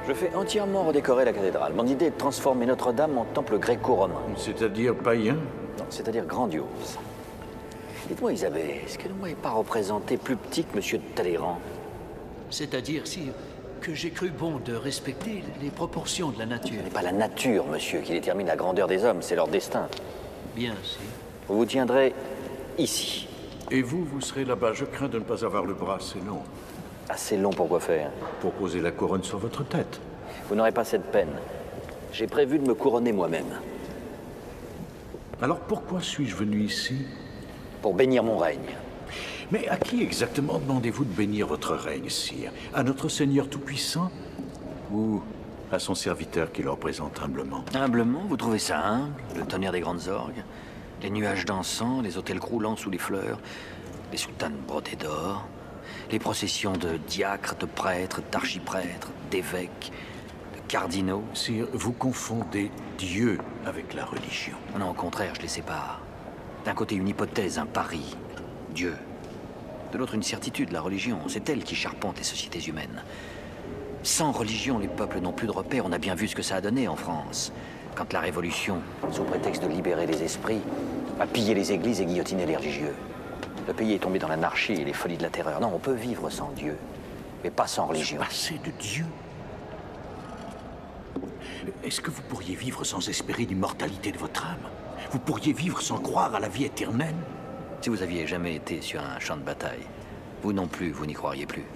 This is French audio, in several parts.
Je fais entièrement redécorer la cathédrale. Mon idée est de transformer Notre-Dame en temple gréco-romain. C'est-à-dire païen? Non, c'est-à-dire grandiose. Dites-moi, Isabelle, est-ce que le moi n'est pas représenté plus petit que Monsieur de Talleyrand? C'est-à-dire, sire, que j'ai cru bon de respecter les proportions de la nature. Ce n'est pas la nature, monsieur, qui détermine la grandeur des hommes, c'est leur destin. Bien, sire. Vous vous tiendrez ici. Et vous, vous serez là-bas. Je crains de ne pas avoir le bras assez long. Assez long pour quoi faire? Pour poser la couronne sur votre tête. Vous n'aurez pas cette peine. J'ai prévu de me couronner moi-même. Alors pourquoi suis-je venu ici? Pour bénir mon règne. Mais à qui exactement demandez-vous de bénir votre règne, sire? À notre Seigneur Tout-Puissant? Ou à son serviteur qui le représente humblement? Humblement, vous trouvez ça humble? Le tonnerre des grandes orgues, les nuages d'encens, les autels croulants sous les fleurs, les soutanes brodées d'or, les processions de diacres, de prêtres, d'archiprêtres, d'évêques, de cardinaux. Sire, vous confondez Dieu avec la religion. Non, au contraire, je les sépare. D'un côté, une hypothèse, un pari, Dieu. De l'autre, une certitude, la religion. C'est elle qui charpente les sociétés humaines. Sans religion, les peuples n'ont plus de repères. On a bien vu ce que ça a donné en France. Quand la Révolution, sous prétexte de libérer les esprits, a pillé les églises et guillotiné les religieux. Le pays est tombé dans l'anarchie et les folies de la terreur. Non, on peut vivre sans Dieu, mais pas sans religion. Passer de Dieu? Est-ce que vous pourriez vivre sans espérer l'immortalité de votre âme? Vous pourriez vivre sans croire à la vie éternelle? Si vous aviez jamais été sur un champ de bataille, vous non plus, vous n'y croiriez plus.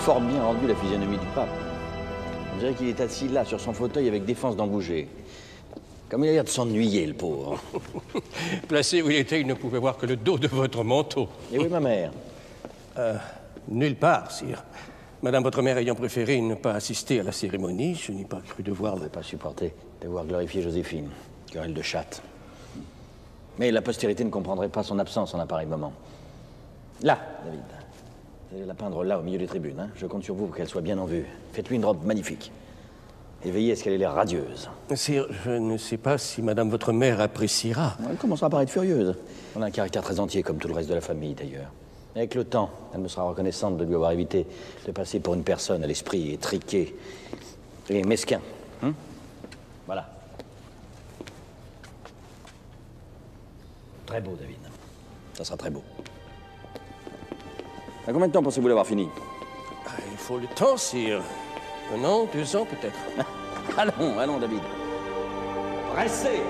Fort bien rendu la physionomie du pape. On dirait qu'il est assis là, sur son fauteuil, avec défense d'en bouger. Comme il a l'air de s'ennuyer, le pauvre. Placé où il était, il ne pouvait voir que le dos de votre manteau. Et oui, ma mère? Nulle part, sire. Madame, votre mère ayant préféré ne pas assister à la cérémonie, je n'ai pas cru devoir... Je ne pas supporter de voir glorifier Joséphine. Querelle de chatte. Mais la postérité ne comprendrait pas son absence en un pareil moment. Là, David. Vous allez la peindre là, au milieu des tribunes. Hein. Je compte sur vous pour qu'elle soit bien en vue. Faites-lui une robe magnifique. Et veillez à ce qu'elle ait l'air radieuse. Sire, je ne sais pas si madame votre mère appréciera. Elle commencera par être furieuse. Elle a un caractère très entier, comme tout le reste de la famille, d'ailleurs. Avec le temps, elle me sera reconnaissante de lui avoir évité de passer pour une personne à l'esprit étriqué et mesquin. Voilà. Très beau, David. Ça sera très beau. À combien de temps pensez-vous l'avoir fini? Il faut le temps, sire. 1 an, 2 ans, peut-être. Allons, David. Pressez!